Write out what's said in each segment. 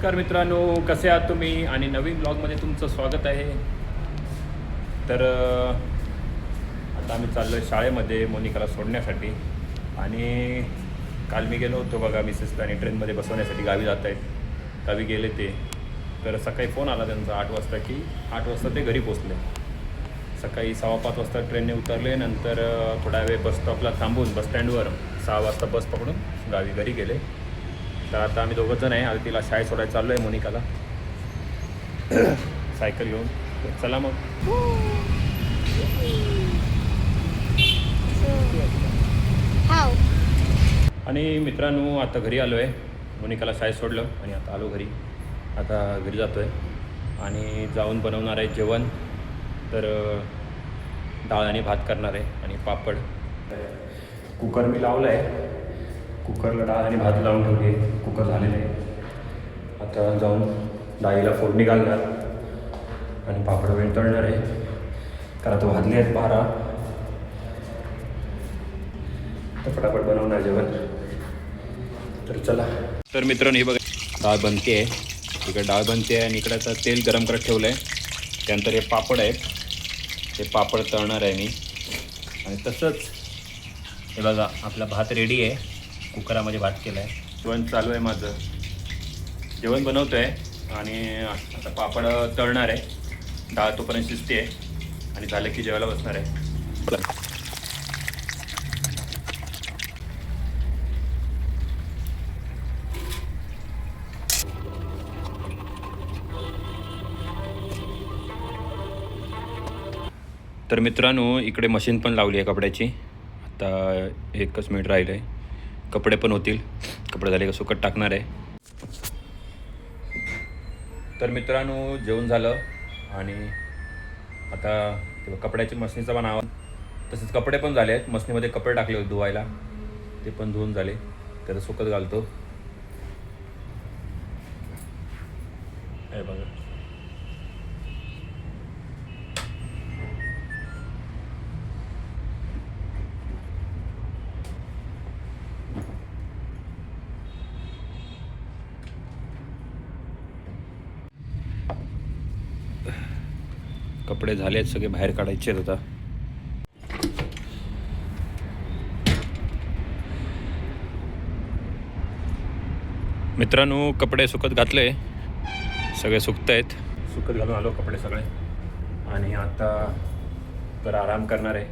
नमस्कार मित्रांनो, कसे आहात तुम्ही? आणि नवीन ब्लॉगमध्ये तुमचं स्वागत आहे. तर आता आम्ही चाललो आहे शाळेमध्ये मोनिकाला सोडण्यासाठी. आणि काल मी गेलो होतो बघा मिसेसला आणि ट्रेनमध्ये बसवण्यासाठी. गावी जात आहेत, गावी गेले ते. तर सकाळी फोन आला त्यांचा 8 वाजता की 8 वाजता ते घरी पोचले. सकाळी 5:15 वाजता ट्रेनने उतरले. नंतर थोडा वेळ बस स्टॉपला थांबून बस स्टँडवर 6 वाजता बस पकडून घरी गेले. तर आता आम्ही दोघं जण आहे. आता तिला शाळेत सोडायला चाललो आहे मोनिकाला सायकल घेऊन. चला मग. आणि मित्रांनो, आता घरी आलो आहे. मोनिकाला शाळेत सोडलं आणि आता आलो घरी. आता घरी जातो आहे आणि जाऊन बनवणार आहे जेवण. तर डाळ आणि भात करणार आहे आणि पापड. कुकर मी लावलं आहे. कुकरला डाळ आणि भात लावून ठेवली आहे. कुकर झालेलं आहे. आता जाऊन डाळीला फोडणी घालणार आणि पापड वेळ तळणार आहे. कारण तो भाजले आहेत 12. तर फटाफट बनवणार जेवण. तर चला. तर मित्रांनो, हे बघा डाळ बनते आहे. इकडे डाळ बनते आहे आणि इकडे आता तेल गरम करत ठेवलं आहे. त्यानंतर हे पापड आहेत. हे पापड तळणार आहे मी. आणि तसंच हे बघा आपला भात रेडी आहे. कुकरामध्ये भात केला आहे. जेवण चालू आहे माझं. जेवण बनवतो आहे आणि आता पापड तळणार आहे. डाळ तोपर्यंत शिजते आहे आणि झालं की जेवायला बसणार आहे. तर मित्रांनो, इकडे मशीन पण लावली आहे कपड्याची. आता 1 मिनिट राहिलं आहे. कपडे पण होतील. कपडे झाले का सुकत टाकणार आहे. तर मित्रांनो, जेवण झालं आणि आता कपड्याची मशनीचा पण आवाज. तसेच कपडे पण झाले आहेत. मशनीमध्ये कपडे टाकले होते धुवायला, ते पण धुवून झाले. त्याला सुकत घालतो. हे बघा. कपडे झाले आहेत सगळे, बाहेर काढायचे आहेत आता. मित्रांनो, कपडे सुकत घातले. सगळे सुकत आहेत. सुकत घालून आलो कपडे सगळे. आणि आता तर आराम करणार आहे.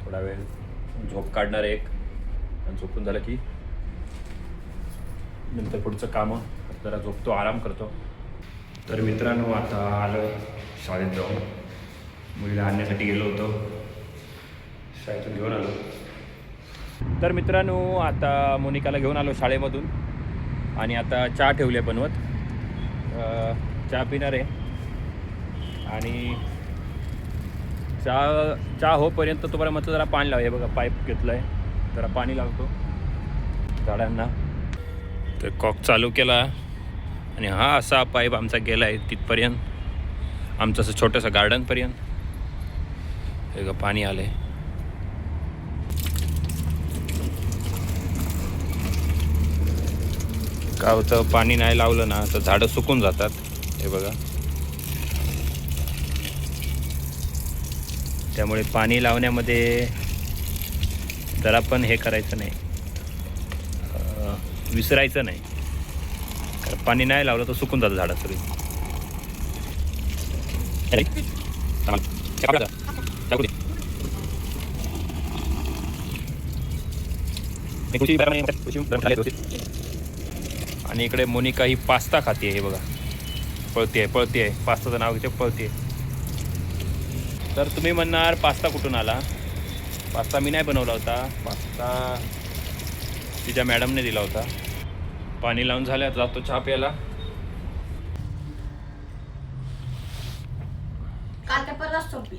थोडा वेळ झोप काढणार आहे एक. आणि झोपून झालं की नंतर पुढचं कामं. जरा झोपतो, आराम करतो. तर मित्रांनो, आता आलो आहे शाळेत जाऊन. मुलीला आणण्यासाठी गेलो होतो. शाळेतून घेऊन आलो. तर मित्रांनो, आता मोनिकाला घेऊन आलो शाळेमधून. आणि आता चहा ठेवली आहे बनवत. चहा पिणार आहे. आणि चहा होपर्यंत तोपर्यंत म्हटलं जरा पाणी लाव. हे बघा पाईप घेतलं आहे, जरा पाणी लावतो झाडांना. तर कॉक चालू केला आणि हा असा पाईप आमचा गेला आहे तिथपर्यंत. आमचं असं छोटंसं गार्डनपर्यंत. हे पाणी आले. काय होतं, पाणी नाही लावलं ना तर झाडं सुकून जातात. हे बघा. त्यामुळे पाणी लावण्यामध्ये जरा पण हे करायचं नाही, विसरायचं नाही. कारण पाणी नाही लावलं तर सुकून जातं झाडं सगळी. आणि इकडे मोनिका ही पास्ता खाते. हे बघा, पळते पास्ताचं नाव घेते, पळते. तर तुम्ही म्हणणार पास्ता कुठून आला? पास्ता मी नाही बनवला होता. पास्ता तिच्या मॅडमने दिला होता. पाणी लावून झालं, जातो चहा प्यायला. काल तर परत सोपली.